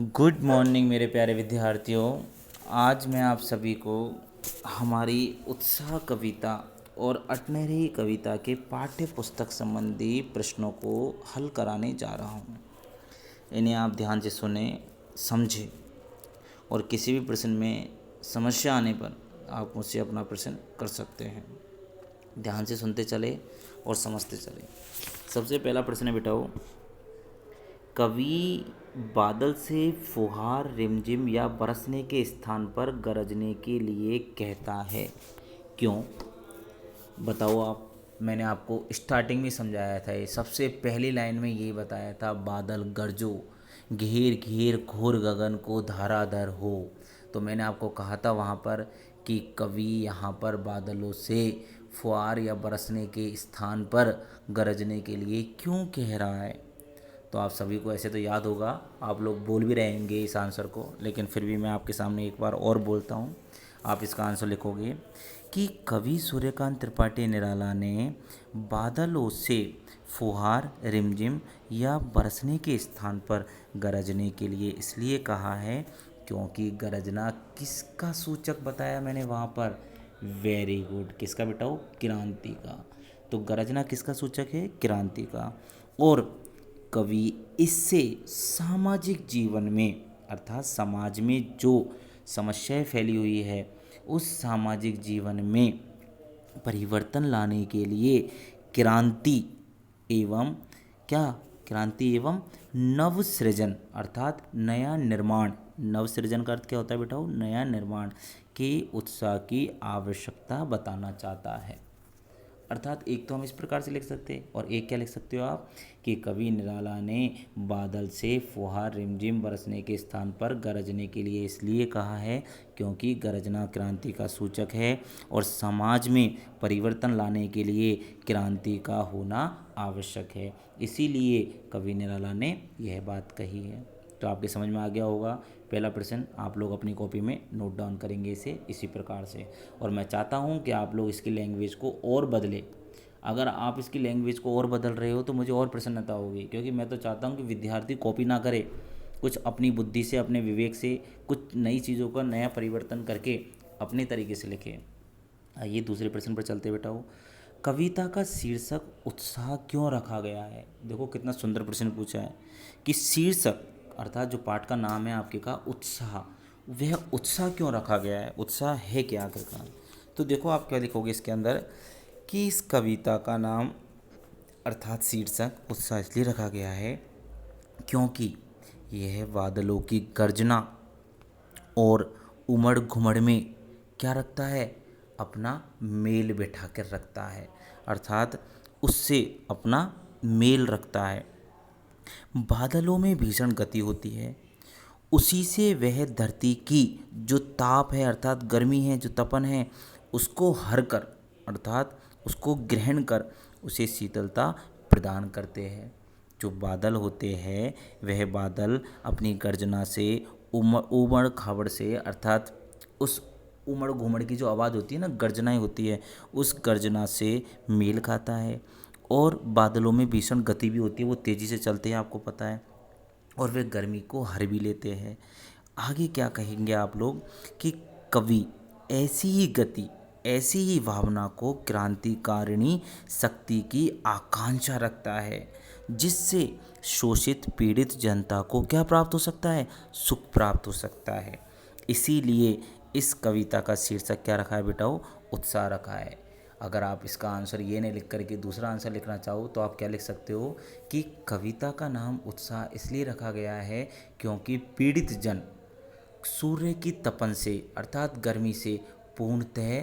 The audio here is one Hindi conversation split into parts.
गुड मॉर्निंग मेरे प्यारे विद्यार्थियों। आज मैं आप सभी को हमारी उत्साह कविता और अटनेरी कविता के पाठ्य पुस्तक संबंधी प्रश्नों को हल कराने जा रहा हूँ। इन्हें आप ध्यान से सुने, समझें और किसी भी प्रश्न में समस्या आने पर आप मुझसे अपना प्रश्न कर सकते हैं। ध्यान से सुनते चले और समझते चले। सबसे पहला प्रश्न है बेटाओ, कवि बादल से फुहार रिमझिम या बरसने के स्थान पर गरजने के लिए कहता है, क्यों? बताओ आप। मैंने आपको स्टार्टिंग में समझाया था, ये सबसे पहली लाइन में ये बताया था, बादल गरजो घेर घेर घोर गगन को धाराधर हो। तो मैंने आपको कहा था वहाँ पर कि कवि यहाँ पर बादलों से फुहार या बरसने के स्थान पर गरजने के लिए क्यों कह रहा है। तो आप सभी को ऐसे तो याद होगा, आप लोग बोल भी रहेंगे इस आंसर को, लेकिन फिर भी मैं आपके सामने एक बार और बोलता हूँ। आप इसका आंसर लिखोगे कि कवि सूर्यकांत त्रिपाठी निराला ने बादलों से फुहार रिमझिम या बरसने के स्थान पर गरजने के लिए इसलिए कहा है क्योंकि गरजना किसका सूचक बताया मैंने वहाँ पर? वेरी गुड, किसका बेटाओ? क्रांति का। तो गरजना किसका सूचक है? क्रांति का। और कवि इससे सामाजिक जीवन में अर्थात समाज में जो समस्याएं फैली हुई है उस सामाजिक जीवन में परिवर्तन लाने के लिए क्रांति एवं क्या क्रांति एवं नवसृजन अर्थात नया निर्माण, नवसृजन का अर्थ क्या होता है बेटा? नया निर्माण के उत्साह की आवश्यकता बताना चाहता है। अर्थात एक तो हम इस प्रकार से लिख सकते हैं और एक क्या लिख सकते हो आप कि कवि निराला ने बादल से फुहार रिमझिम बरसने के स्थान पर गरजने के लिए इसलिए कहा है क्योंकि गरजना क्रांति का सूचक है और समाज में परिवर्तन लाने के लिए क्रांति का होना आवश्यक है, इसीलिए कवि निराला ने यह बात कही है। तो आपके समझ में आ गया होगा। पहला प्रश्न आप लोग अपनी कॉपी में नोट डाउन करेंगे इसे इसी प्रकार से, और मैं चाहता हूँ कि आप लोग इसकी लैंग्वेज को और बदलें। अगर आप इसकी लैंग्वेज को और बदल रहे हो तो मुझे और प्रसन्नता होगी, क्योंकि मैं तो चाहता हूँ कि विद्यार्थी कॉपी ना करे, कुछ अपनी बुद्धि से अपने विवेक से कुछ नई चीज़ों का नया परिवर्तन करके अपने तरीके से लिखें। आइए दूसरे प्रश्न पर चलते बेटा हो, कविता का शीर्षक उत्साह क्यों रखा गया है? देखो कितना सुंदर प्रश्न पूछा है कि शीर्षक अर्थात जो पाठ का नाम है आपके का उत्साह, वह उत्साह क्यों रखा गया है? उत्साह है क्या आखिरकार? तो देखो आप क्या लिखोगे इसके अंदर कि इस कविता का नाम अर्थात शीर्षक उत्साह इसलिए रखा गया है क्योंकि यह बादलों की गर्जना और उमड़ घुमड़ में क्या रखता है? अपना मेल बैठा कर रखता है, अर्थात उससे अपना मेल रखता है। बादलों में भीषण गति होती है, उसी से वह धरती की जो ताप है अर्थात गर्मी है, जो तपन है, उसको हर कर अर्थात उसको ग्रहण कर उसे शीतलता प्रदान करते हैं। जो बादल होते हैं वह बादल अपनी गर्जना से उमड़ खाबड़ से अर्थात उस उमड़ घुमड़ की जो आवाज़ होती है ना, गर्जनाएं होती है, उस गर्जना से मेल खाता है। और बादलों में भीषण गति भी होती है, वो तेज़ी से चलते हैं आपको पता है, और वे गर्मी को हर भी लेते हैं। आगे क्या कहेंगे आप लोग कि कवि ऐसी ही गति ऐसी ही भावना को क्रांतिकारिणी शक्ति की आकांक्षा रखता है जिससे शोषित पीड़ित जनता को क्या प्राप्त हो सकता है? सुख प्राप्त हो सकता है। इसीलिए इस कविता का शीर्षक क्या रखा है बेटाओ? उत्साह रखा है। अगर आप इसका आंसर ये नहीं लिख करके दूसरा आंसर लिखना चाहो तो आप क्या लिख सकते हो कि कविता का नाम उत्साह इसलिए रखा गया है क्योंकि पीड़ित जन सूर्य की तपन से अर्थात गर्मी से पूर्णतः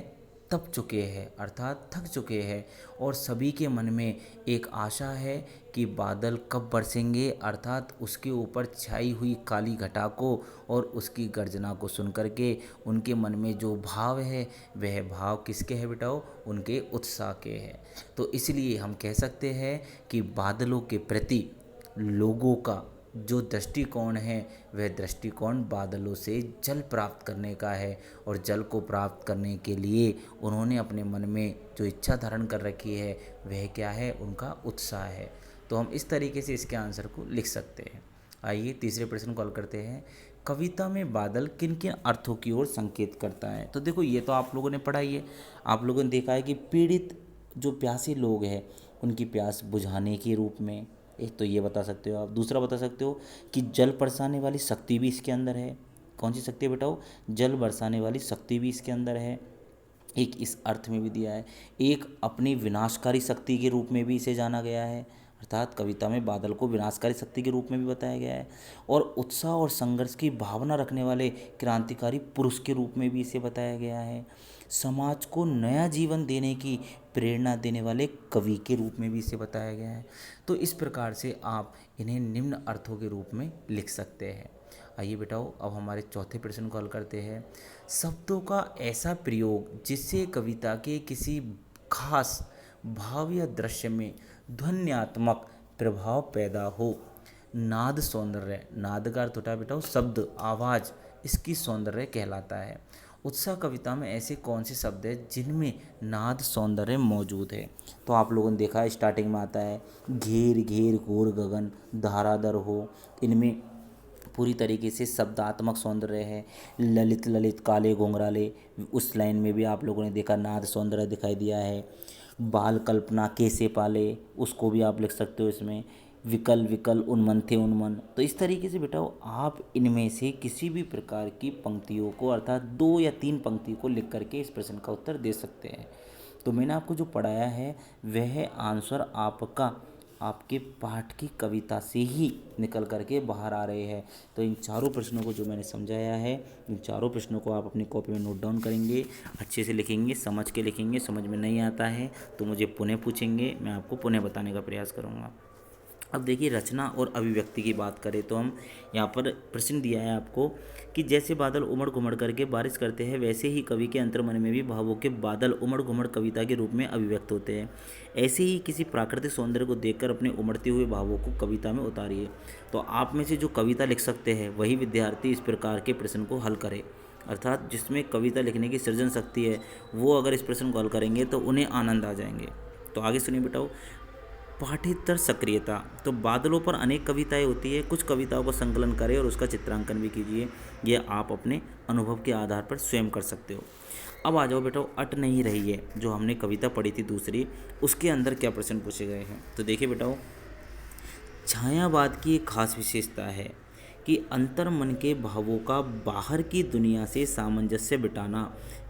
तप चुके हैं अर्थात थक चुके हैं, और सभी के मन में एक आशा है कि बादल कब बरसेंगे अर्थात उसके ऊपर छाई हुई काली घटा को और उसकी गर्जना को सुन करके उनके मन में जो भाव है वह भाव किसके है बेटाओ? उनके उत्साह के हैं। तो इसलिए हम कह सकते हैं कि बादलों के प्रति लोगों का जो दृष्टिकोण है वह दृष्टिकोण बादलों से जल प्राप्त करने का है, और जल को प्राप्त करने के लिए उन्होंने अपने मन में जो इच्छा धारण कर रखी है वह क्या है? उनका उत्साह है। तो हम इस तरीके से इसके आंसर को लिख सकते हैं। आइए तीसरे प्रश्न को हल करते हैं। कविता में बादल किन किन अर्थों की ओर संकेत करता है? तो देखो ये तो आप लोगों ने पढ़ा ही है। आप लोगों ने देखा है कि पीड़ित जो प्यासे लोग हैं उनकी प्यास बुझाने के रूप में, एक तो ये बता सकते हो आप। दूसरा बता सकते हो कि जल बरसाने वाली शक्ति भी इसके अंदर है। कौन सी शक्ति है बेटाओ? जल बरसाने वाली शक्ति भी इसके अंदर है। एक इस अर्थ में भी दिया है। एक अपनी विनाशकारी शक्ति के रूप में भी इसे जाना गया है, अर्थात कविता में बादल को विनाशकारी शक्ति के रूप में भी बताया गया है। और उत्साह और संघर्ष की भावना रखने वाले क्रांतिकारी पुरुष के रूप में भी इसे बताया गया है। समाज को नया जीवन देने की प्रेरणा देने वाले कवि के रूप में भी इसे बताया गया है। तो इस प्रकार से आप इन्हें निम्न अर्थों के रूप में लिख सकते हैं। आइए बेटाओ अब हमारे चौथे प्रश्न को हल करते हैं। शब्दों का ऐसा प्रयोग जिससे कविता के किसी खास भाव या दृश्य में ध्वन्यात्मक प्रभाव पैदा हो। नाद सौंदर्य, नाद का अर्थ होता है बेटाओ शब्द, आवाज़, इसकी सौंदर्य कहलाता है। उत्साह कविता में ऐसे कौन से शब्द हैं जिनमें नाद सौंदर्य मौजूद है? तो आप लोगों ने देखा है स्टार्टिंग में आता है घेर घेर घोर गगन धाराधर हो, इनमें पूरी तरीके से शब्दात्मक सौंदर्य है। ललित ललित काले घुंघराले, उस लाइन में भी आप लोगों ने देखा नाद सौंदर्य दिखाई दिया है। बाल कल्पना कैसे पाले, उसको भी आप लिख सकते हो इसमें। विकल विकल उन्मन थे उन्मन। तो इस तरीके से बेटा आप इनमें से किसी भी प्रकार की पंक्तियों को, अर्थात 2 या 3 पंक्ति को लिख करके इस प्रश्न का उत्तर दे सकते हैं। तो मैंने आपको जो पढ़ाया है वह आंसर आपका आपके पाठ की कविता से ही निकल करके बाहर आ रहे हैं। तो इन चारों प्रश्नों को जो मैंने समझाया है, इन चारों प्रश्नों को आप अपनी कॉपी में नोट डाउन करेंगे, अच्छे से लिखेंगे, समझ के लिखेंगे। समझ में नहीं आता है तो मुझे पुनः पूछेंगे, मैं आपको पुनः बताने का प्रयास करूँगा। अब देखिए रचना और अभिव्यक्ति की बात करें तो हम यहाँ पर प्रश्न दिया है आपको कि जैसे बादल उमड़ घुमड़ करके बारिश करते हैं वैसे ही कवि के अंतर्मन में भी भावों के बादल उमड़ घुमड़ कविता के रूप में अभिव्यक्त होते हैं। ऐसे ही किसी प्राकृतिक सौंदर्य को देखकर अपने उमड़ते हुए भावों को कविता में उतारिए। तो आप में से जो कविता लिख सकते हैं वही विद्यार्थी इस प्रकार के प्रश्न को हल करें, अर्थात जिसमें कविता लिखने की सृजन शक्ति है वो अगर इस प्रश्न को हल करेंगे तो उन्हें आनंद आ जाएंगे। तो आगे सुनिए बेटाओ। पाठ्येतर सक्रियता, तो बादलों पर अनेक कविताएं होती है, कुछ कविताओं का संकलन करें और उसका चित्रांकन भी कीजिए। ये आप अपने अनुभव के आधार पर स्वयं कर सकते हो। अब आ जाओ बेटा अट नहीं रही है, जो हमने कविता पढ़ी थी दूसरी, उसके अंदर क्या प्रश्न पूछे गए हैं। तो देखिए बेटाओ, छायावाद की एक खास विशेषता है कि अंतर मन के भावों का बाहर की दुनिया से सामंजस्य बिठाना।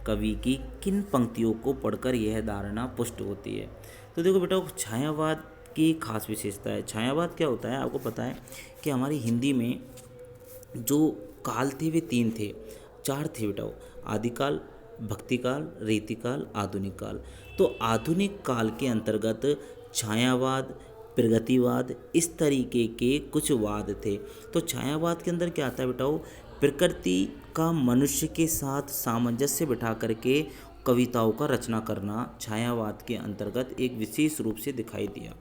कवि की किन पंक्तियों को पढ़कर यह धारणा पुष्ट होती है? तो देखो बेटा छायावाद की खास विशेषता है। छायावाद क्या होता है आपको पता है कि हमारी हिंदी में जो काल थे वे 3 थे, 4 थे बेटा, आदिकाल, भक्तिकाल, रीतिकाल, आधुनिक काल। तो आधुनिक काल के अंतर्गत छायावाद, प्रगतिवाद, इस तरीके के कुछ वाद थे। तो छायावाद के अंदर क्या आता है बेटाओ, प्रकृति का मनुष्य के साथ सामंजस्य बिठा करके कविताओं का रचना करना छायावाद के अंतर्गत एक विशेष रूप से दिखाई दिया।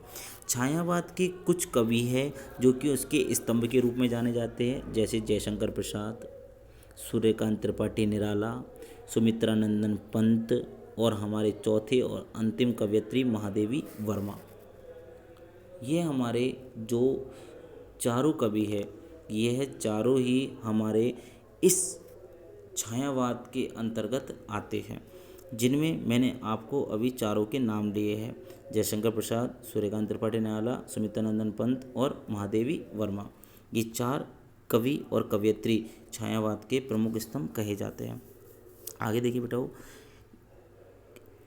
छायावाद के कुछ कवि हैं जो कि उसके स्तंभ के रूप में जाने जाते हैं, जैसे जयशंकर प्रसाद, सूर्यकांत त्रिपाठी निराला, सुमित्रानंदन पंत और हमारे चौथे और अंतिम कवयित्री महादेवी वर्मा। ये हमारे जो चारों कवि है, यह चारों ही हमारे इस छायावाद के अंतर्गत आते हैं, जिनमें मैंने आपको अभी चारों के नाम लिए हैं, जयशंकर प्रसाद, सूर्यकांत त्रिपाठी निराला, सुमित्रानंदन पंत और महादेवी वर्मा। ये 4 कवि और कवयित्री छायावाद के प्रमुख स्तंभ कहे जाते हैं। आगे देखिए बेटाओ,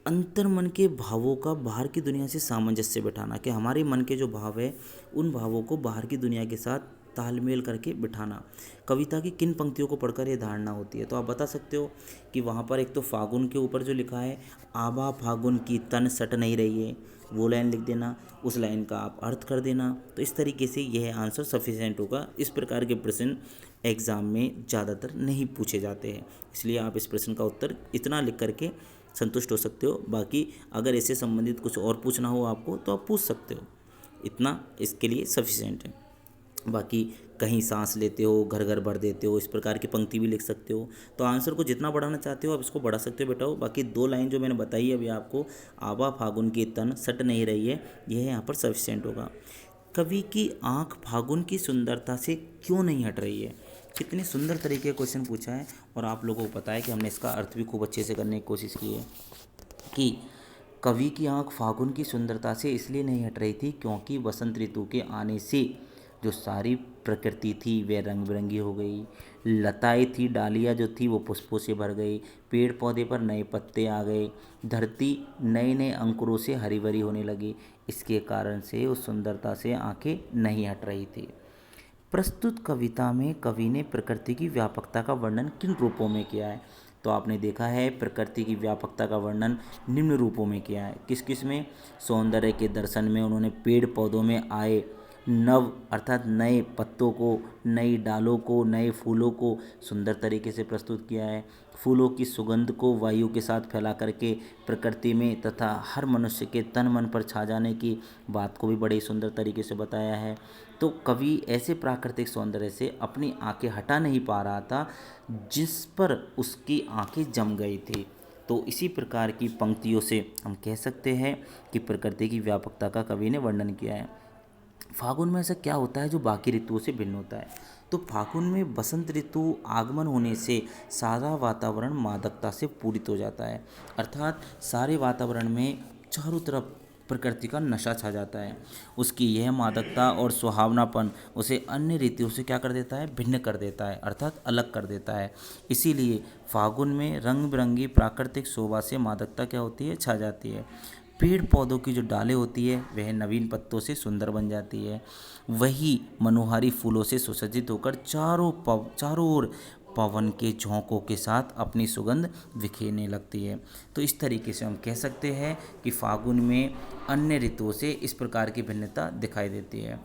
अंतर मन के भावों का बाहर की दुनिया से सामंजस्य बिठाना, कि हमारे मन के जो भाव है उन भावों को बाहर की दुनिया के साथ तालमेल करके बिठाना। कविता की किन पंक्तियों को पढ़कर यह धारणा होती है? तो आप बता सकते हो कि वहाँ पर एक तो फागुन के ऊपर जो लिखा है, आबा फागुन की तन सट नहीं रही है, वो लाइन लिख देना, उस लाइन का आप अर्थ कर देना। तो इस तरीके से यह आंसर सफिशिएंट होगा। इस प्रकार के प्रश्न एग्ज़ाम में ज़्यादातर नहीं पूछे जाते हैं, इसलिए आप इस प्रश्न का उत्तर इतना लिख करके संतुष्ट हो सकते हो। बाकी अगर इससे संबंधित कुछ और पूछना हो आपको तो आप पूछ सकते हो, इतना इसके लिए सफिशिएंट है। बाकी कहीं सांस लेते हो, घर घर भर देते हो, इस प्रकार की पंक्ति भी लिख सकते हो। तो आंसर को जितना बढ़ाना चाहते हो आप इसको बढ़ा सकते हो बेटाओ। बाकी 2 लाइन जो मैंने बताई अभी आपको, आबा फागुन की तन सट नहीं रही है, यह यहाँ पर सफिशिएंट होगा। कवि की आंख फागुन की सुंदरता से क्यों नहीं हट रही है। कितने सुंदर तरीके का क्वेश्चन पूछा है और आप लोगों को पता है कि हमने इसका अर्थ भी खूब अच्छे से करने की कोशिश की है कि कवि की आंख फागुन की सुंदरता से इसलिए नहीं हट रही थी क्योंकि वसंत ऋतु के आने से जो सारी प्रकृति थी वह रंग बिरंगी हो गई। लताएं थी, डालियाँ जो थी वो पुष्पों से भर गई, पेड़ पौधे पर नए पत्ते आ गए, धरती नए नए अंकुरों से हरी भरी होने लगी। इसके कारण से उस सुंदरता से आंखें नहीं हट रही थी। प्रस्तुत कविता में कवि ने प्रकृति की व्यापकता का वर्णन किन रूपों में किया है। तो आपने देखा है प्रकृति की व्यापकता का वर्णन निम्न रूपों में किया है। किस किस में। सौंदर्य के दर्शन में उन्होंने पेड़ पौधों में आए नव अर्थात नए पत्तों को, नई डालों को, नए फूलों को सुंदर तरीके से प्रस्तुत किया है। फूलों की सुगंध को वायु के साथ फैला करके प्रकृति में तथा हर मनुष्य के तन मन पर छा जाने की बात को भी बड़े सुंदर तरीके से बताया है। तो कवि ऐसे प्राकृतिक सौंदर्य से अपनी आंखें हटा नहीं पा रहा था जिस पर उसकी आंखें जम गई थी। तो इसी प्रकार की पंक्तियों से हम कह सकते हैं कि प्रकृति की व्यापकता का कवि ने वर्णन किया है। फागुन में ऐसा क्या होता है जो बाकी ऋतुओं से भिन्न होता है। तो फागुन में बसंत ऋतु आगमन होने से सारा वातावरण मादकता से पूरित हो जाता है। अर्थात सारे वातावरण में चारों तरफ प्रकृति का नशा छा जाता है। उसकी यह मादकता और सुहावनापन उसे अन्य ऋतुओं से क्या कर देता है, भिन्न कर देता है, अर्थात अलग कर देता है। इसीलिए फागुन में रंग बिरंगी प्राकृतिक शोभा से मादकता क्या होती है, छा जाती है। पेड़ पौधों की जो डालें होती है वह नवीन पत्तों से सुंदर बन जाती है। वही मनोहारी फूलों से सुसज्जित होकर चारों ओर पवन के झोंकों के साथ अपनी सुगंध बिखेरने लगती है। तो इस तरीके से हम कह सकते हैं कि फागुन में अन्य ऋतुओं से इस प्रकार की भिन्नता दिखाई देती है।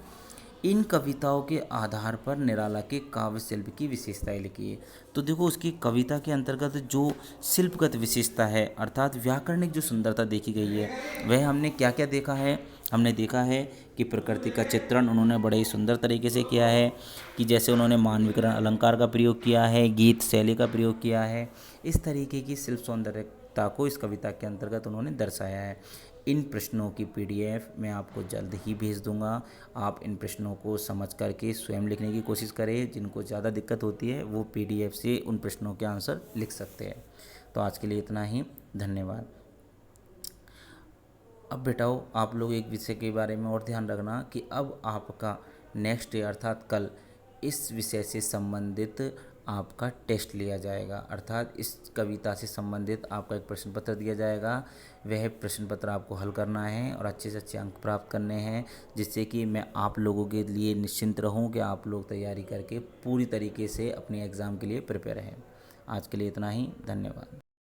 इन कविताओं के आधार पर निराला के काव्य शिल्प की विशेषताएं लिखी है। तो देखो उसकी कविता के अंतर्गत जो शिल्पगत विशेषता है अर्थात व्याकरणिक जो सुंदरता देखी गई है वह हमने क्या क्या देखा है। हमने देखा है कि प्रकृति का चित्रण उन्होंने बड़े ही सुंदर तरीके से किया है कि जैसे उन्होंने मानविकरण अलंकार का प्रयोग किया है, गीत शैली का प्रयोग किया है। इस तरीके की शिल्प सौंदर्यता को इस कविता के अंतर्गत उन्होंने दर्शाया है। इन प्रश्नों की पीडीएफ मैं आपको जल्द ही भेज दूंगा। आप इन प्रश्नों को समझ करके स्वयं लिखने की कोशिश करें। जिनको ज़्यादा दिक्कत होती है वो पीडीएफ से उन प्रश्नों के आंसर लिख सकते हैं। तो आज के लिए इतना ही, धन्यवाद। अब बेटाओ आप लोग एक विषय के बारे में और ध्यान रखना कि अब आपका नेक्स्ट डे अर्थात कल इस विषय से संबंधित आपका टेस्ट लिया जाएगा। अर्थात इस कविता से संबंधित आपका एक प्रश्न पत्र दिया जाएगा। वह प्रश्न पत्र आपको हल करना है और अच्छे से अच्छे अंक प्राप्त करने हैं, जिससे कि मैं आप लोगों के लिए निश्चिंत रहूं कि आप लोग तैयारी करके पूरी तरीके से अपने एग्ज़ाम के लिए प्रिपेयर हैं। आज के लिए इतना ही, धन्यवाद।